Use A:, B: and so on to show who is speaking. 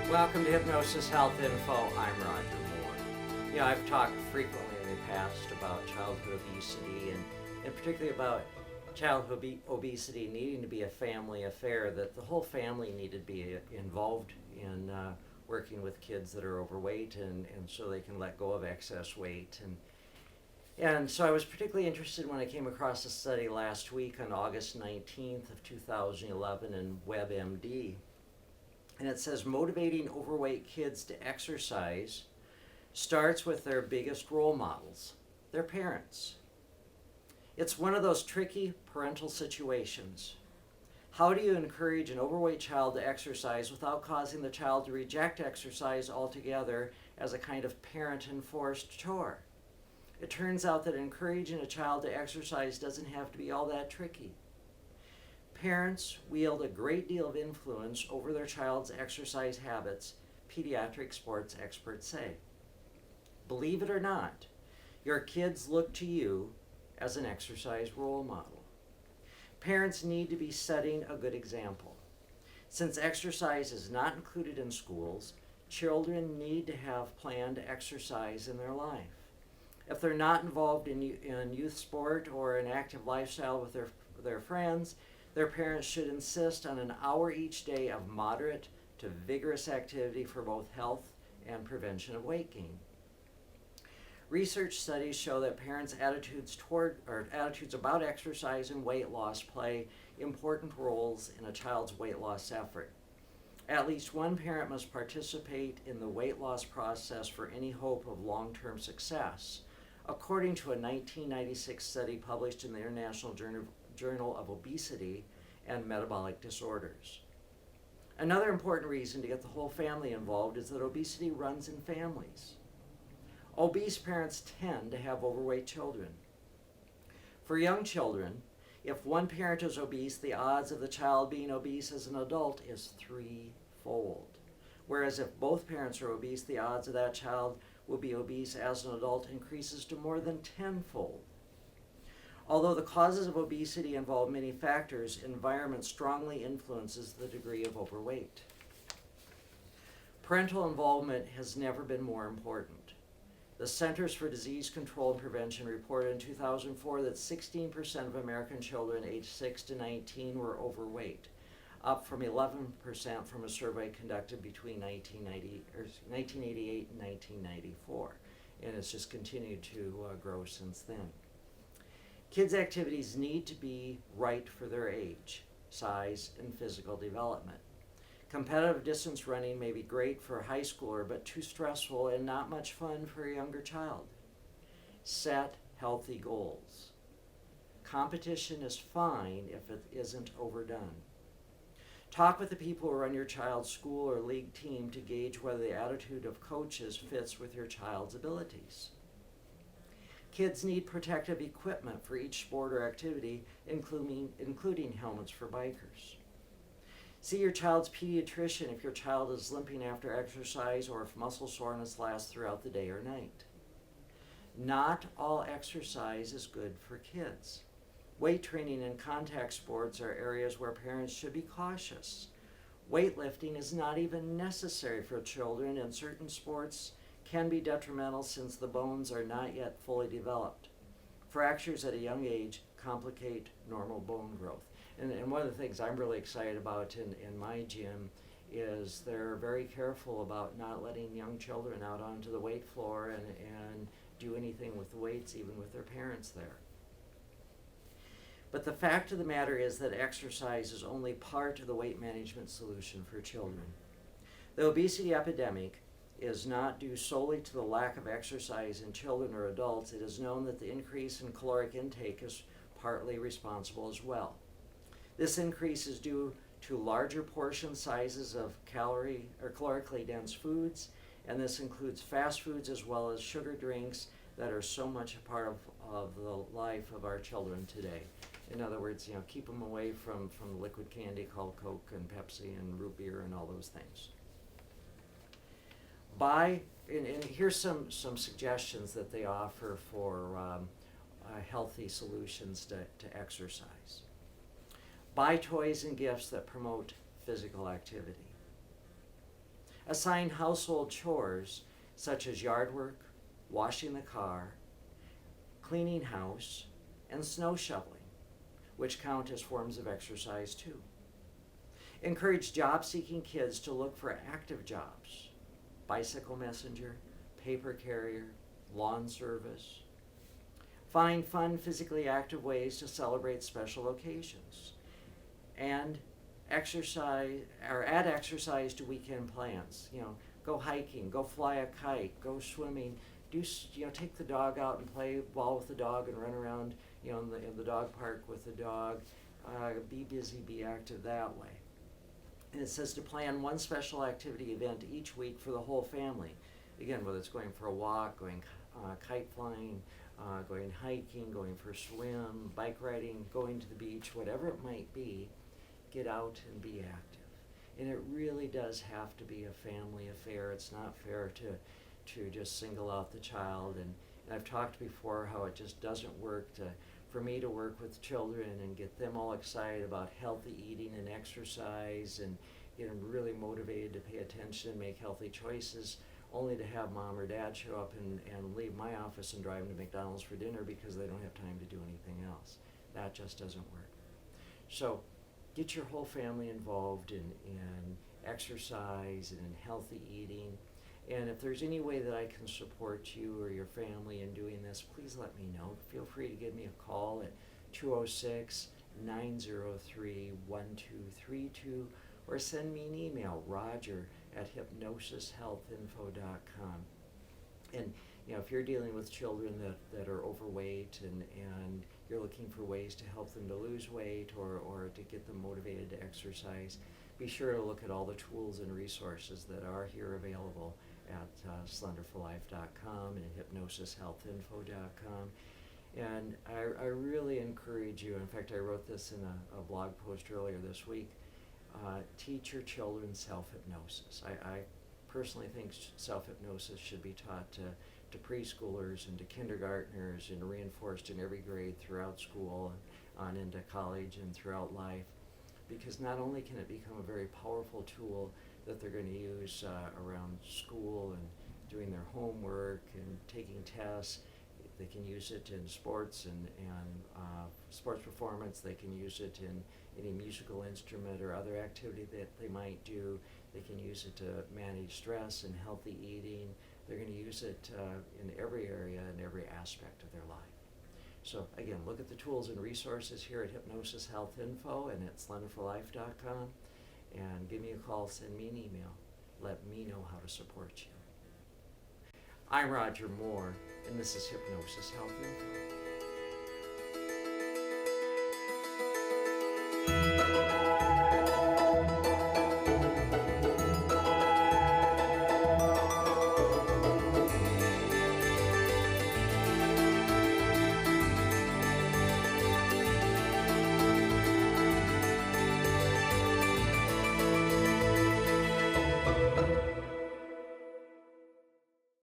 A: Welcome to Hypnosis Health Info. I'm Roger Moore. I've talked frequently in the past about childhood obesity and particularly about childhood obesity needing to be a family affair, that the whole family needed to be involved in working with kids that are overweight and so they can let go of excess weight. And so I was particularly interested when I came across a study last week on August 19th of 2011 in WebMD. And it says motivating overweight kids to exercise starts with their biggest role models, their parents. It's one of those tricky parental situations. How do you encourage an overweight child to exercise without causing the child to reject exercise altogether as a kind of parent-enforced chore? It turns out that encouraging a child to exercise doesn't have to be all that tricky. Parents wield a great deal of influence over their child's exercise habits, pediatric sports experts say. Believe it or not, your kids look to you as an exercise role model. Parents need to be setting a good example. Since exercise is not included in schools, children need to have planned exercise in their life. If they're not involved in youth sport or an active lifestyle with their friends, their parents should insist on an hour each day of moderate to vigorous activity for both health and prevention of weight gain. Research studies show that parents' attitudes about exercise and weight loss play important roles in a child's weight loss effort. At least one parent must participate in the weight loss process for any hope of long-term success, according to a 1996 study published in the International Journal of Obesity and Metabolic Disorders. Another important reason to get the whole family involved is that obesity runs in families. Obese parents tend to have overweight children. For young children, if one parent is obese, the odds of the child being obese as an adult is threefold. Whereas if both parents are obese, the odds of that child will be obese as an adult increases to more than tenfold. Although the causes of obesity involve many factors, environment strongly influences the degree of overweight. Parental involvement has never been more important. The Centers for Disease Control and Prevention reported in 2004 that 16% of American children aged 6 to 19 were overweight, up from 11% from a survey conducted between 1988 and 1994. And it's just continued to grow since then. Kids' activities need to be right for their age, size, and physical development. Competitive distance running may be great for a high schooler, but too stressful and not much fun for a younger child. Set healthy goals. Competition is fine if it isn't overdone. Talk with the people who run your child's school or league team to gauge whether the attitude of coaches fits with your child's abilities. Kids need protective equipment for each sport or activity, including helmets for bikers. See your child's pediatrician if your child is limping after exercise or if muscle soreness lasts throughout the day or night. Not all exercise is good for kids. Weight training and contact sports are areas where parents should be cautious. Weightlifting is not even necessary for children, and certain sports can be detrimental since the bones are not yet fully developed. Fractures at a young age complicate normal bone growth. And one of the things I'm really excited about in my gym is they're very careful about not letting young children out onto the weight floor and do anything with the weights, even with their parents there. But the fact of the matter is that exercise is only part of the weight management solution for children. The obesity epidemic is not due solely to the lack of exercise in children or adults. It is known that the increase in caloric intake is partly responsible as well. This increase is due to larger portion sizes of calorically dense foods, and this includes fast foods as well as sugar drinks that are so much a part of the life of our children today. In other words, keep them away from liquid candy called Coke and Pepsi and root beer and all those things. And here's some suggestions that they offer for healthy solutions to exercise. Buy toys and gifts that promote physical activity. Assign household chores such as yard work, washing the car, cleaning house, and snow shoveling, which count as forms of exercise too. Encourage job-seeking kids to look for active jobs: bicycle messenger, paper carrier, lawn service. Find fun, physically active ways to celebrate special occasions. And exercise, or add exercise to weekend plans. Go hiking, go fly a kite, go swimming. Take the dog out and play ball with the dog and run around, in the dog park with the dog. Be busy, be active that way. And it says to plan one special activity event each week for the whole family. Again, whether it's going for a walk, going kite flying, going hiking, going for a swim, bike riding, going to the beach, whatever it might be, get out and be active. And it really does have to be a family affair. It's not fair to just single out the child. And I've talked before how it just doesn't work for me to work with children and get them all excited about healthy eating and exercise and get them really motivated to pay attention and make healthy choices, only to have mom or dad show up and leave my office and drive them to McDonald's for dinner because they don't have time to do anything else. That just doesn't work. So get your whole family involved in exercise and in healthy eating. And if there's any way that I can support you or your family in doing this, please let me know. Feel free to give me a call at 206-903-1232 or send me an email, roger@hypnosishealthinfo.com. And if you're dealing with children that are overweight and you're looking for ways to help them to lose weight or to get them motivated to exercise, be sure to look at all the tools and resources that are here available at slenderforlife.com and at hypnosishealthinfo.com. And I really encourage you, in fact I wrote this in a blog post earlier this week, teach your children self-hypnosis. I personally think self-hypnosis should be taught to preschoolers and to kindergartners and reinforced in every grade throughout school and on into college and throughout life, because not only can it become a very powerful tool that they're going to use around school and doing their homework and taking tests, they can use it in sports and sports performance, they can use it in any musical instrument or other activity that they might do, they can use it to manage stress and healthy eating. They're going to use it in every area and every aspect of their life. So again, look at the tools and resources here at Hypnosis Health Info and at slenderforlife.com, and give me a call, send me an email. Let me know how to support you. I'm Roger Moore, and this is Hypnosis Health Info.